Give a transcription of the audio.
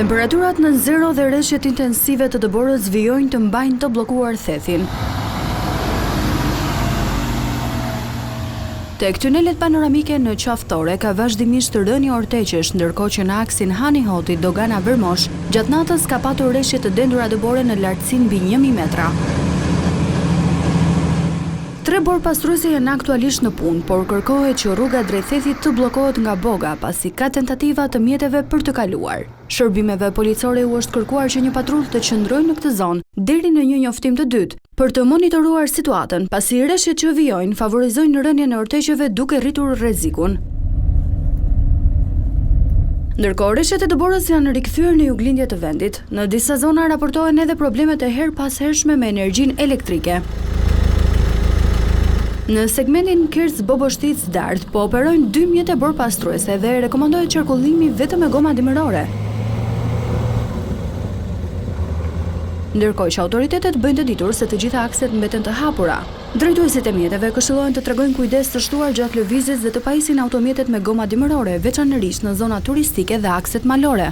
Temperaturat në zero dhe rreshtet intensive të dëborës vijojnë të mbajnë të bllokuar thethin. Tek tunelet panoramike në qaftore ka vazhdimisht rënje orteqesh, ndërkohë që në aksin Hani Hoti Dogana Vermosh, gjatë natës ka patur rreshje të dendura dëbore në lartësinë mbi 1000 metra. 3 borë pastruese janë aktualisht në punë, por kërkohet që rruga drejt thethit të bllokohet nga boga, pasi ka tentativa të mjeteve për të kaluar. Shërbimeve policore u është kërkuar që një patrull të qëndrojë në këtë zonë deri në një njoftim të dytë, për të monitoruar situatën, pasi rreshtet që vijojnë favorizojnë rënien e orteqeve duke rritur rrezikun. Ndërkohë, rreshtet e dëborës janë rikthyer në juglindje të vendit. Në disa zona raportohen edhe problemet e herpashershme me energjinë elektrike. Në segmentin Kirs-Boboshtic-Dardh po operojnë 2 mjete borë pastruese dhe rekomandohet qarkullimi vetëm me goma dimërore. Ndërkohë që autoritetet bëjnë të ditur se të gjitha akset mbeten të hapura. Drejtuesit e mjeteve këshillohen të tregojnë kujdes të shtuar gjatë lëvizjes dhe të pajisin automjetet me goma dimërore, veçanërisht në zona turistike dhe akset malore.